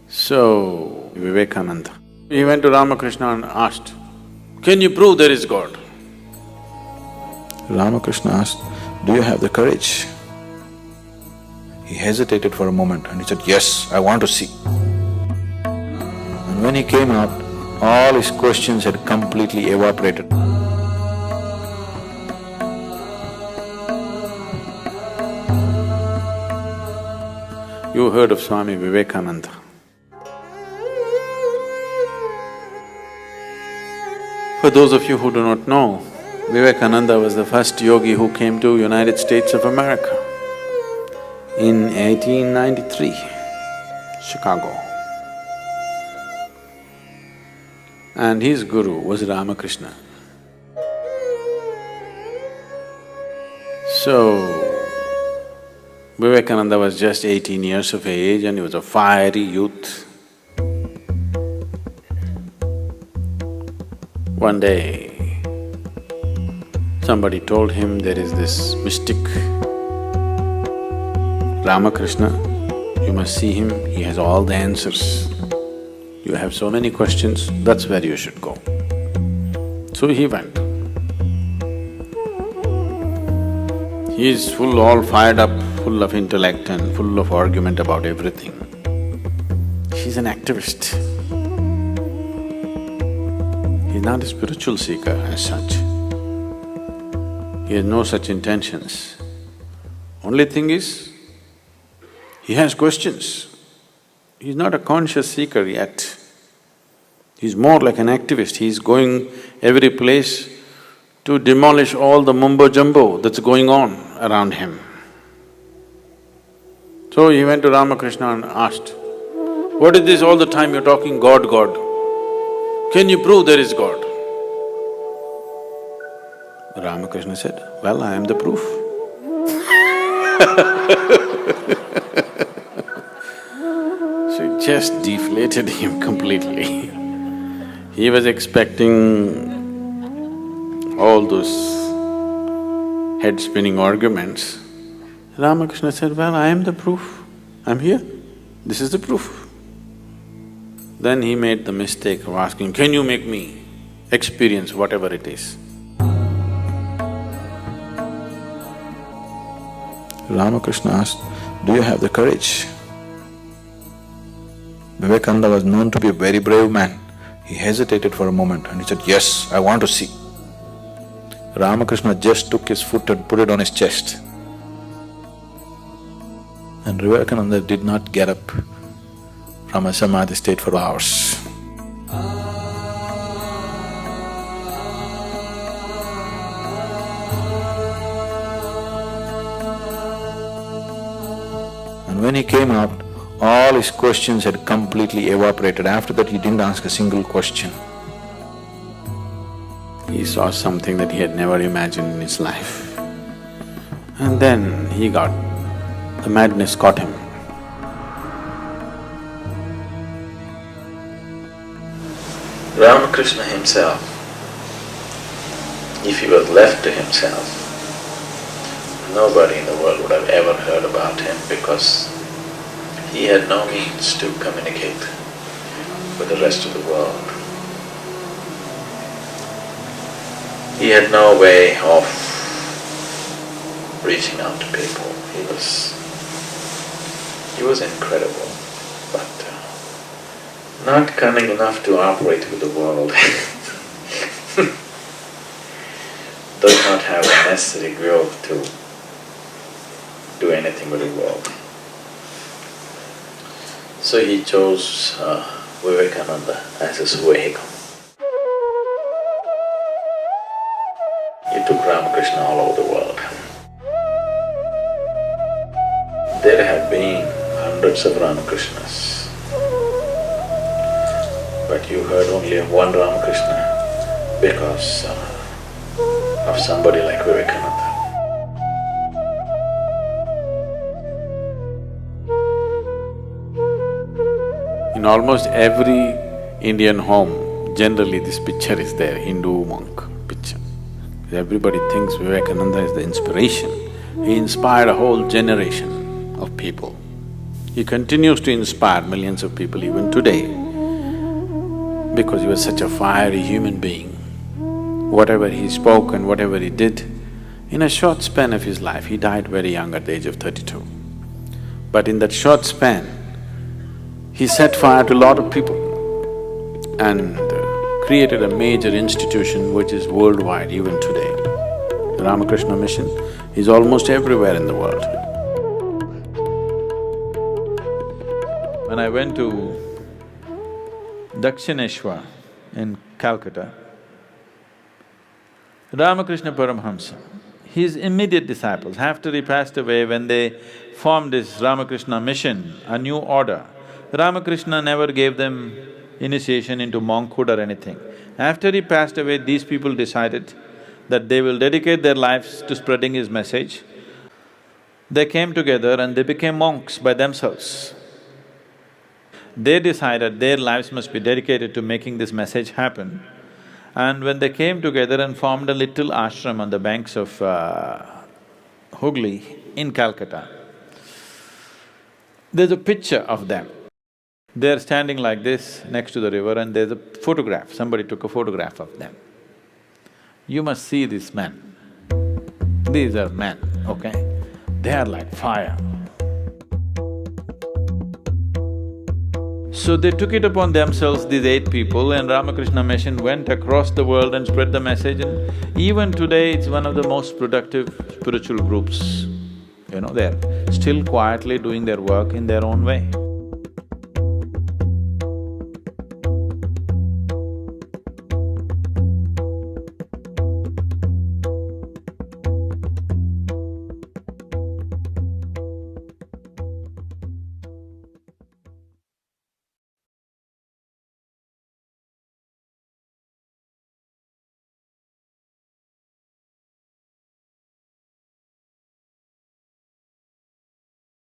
So, Vivekananda, he went to Ramakrishna and asked, "Can you prove there is God?" Ramakrishna asked, "Do you have the courage?" He hesitated for a moment and he said, "Yes, I want to see." And when he came out, all his questions had completely evaporated. You heard of Swami Vivekananda. For those of you who do not know, Vivekananda was the first yogi who came to United States of America in 1893, Chicago. And his guru was Ramakrishna. So, Vivekananda was just 18 years of age and he was a fiery youth. One day, somebody told him there is this mystic, Ramakrishna, you must see him, he has all the answers. You have so many questions, that's where you should go. So he went. He is all fired up, full of intellect and full of argument about everything. He's an activist. He's not a spiritual seeker as such. He has no such intentions. Only thing is, he has questions. He's not a conscious seeker yet. He's more like an activist. He's going every place to demolish all the mumbo-jumbo that's going on around him. So he went to Ramakrishna and asked, "What is this all the time you're talking God, God? Can you prove there is God?" Ramakrishna said, "Well, I am the proof." So it just deflated him completely. He was expecting all those head-spinning arguments. Ramakrishna said, "Well, I am the proof. I'm here. This is the proof." Then he made the mistake of asking, "Can you make me experience whatever it is?" Ramakrishna asked, "Do you have the courage?" Vivekananda was known to be a very brave man. He hesitated for a moment and he said, "Yes, I want to see." Ramakrishna just took his foot and put it on his chest. And Vivekananda did not get up from a samadhi state for hours. And when he came out, all his questions had completely evaporated. After that, he didn't ask a single question. He saw something that he had never imagined in his life. And then the madness caught him. Ramakrishna himself, if he was left to himself, nobody in the world would have ever heard about him because he had no means to communicate with the rest of the world. He had no way of reaching out to people. He was incredible, but not cunning enough to operate with the world. Does not have the necessary will to do anything with the world. So he chose Vivekananda as his vehicle. He took Ramakrishna all over the world. There have been hundreds of Ramakrishnas, but you heard only of one Ramakrishna because of somebody like Vivekananda. In almost every Indian home, generally this picture is there, Hindu monk picture. Everybody thinks Vivekananda is the inspiration. He inspired a whole generation of people. He continues to inspire millions of people even today because he was such a fiery human being. Whatever he spoke and whatever he did, in a short span of his life, he died very young at the age of 32. But in that short span, he set fire to a lot of people and created a major institution which is worldwide even today. The Ramakrishna mission is almost everywhere in the world. When I went to Dakshineshwar in Calcutta, Ramakrishna Paramhans, his immediate disciples, after he passed away, when they formed this Ramakrishna mission, a new order, Ramakrishna never gave them initiation into monkhood or anything. After he passed away, these people decided that they will dedicate their lives to spreading his message. They came together and they became monks by themselves. They decided their lives must be dedicated to making this message happen. And when they came together and formed a little ashram on the banks of Hooghly in Calcutta, there's a picture of them. They're standing like this next to the river and there's a photograph, somebody took a photograph of them. You must see these men. These are men, okay? They are like fire. So they took it upon themselves, these 8 people, and Ramakrishna Mission went across the world and spread the message, and even today it's one of the most productive spiritual groups. They're still quietly doing their work in their own way.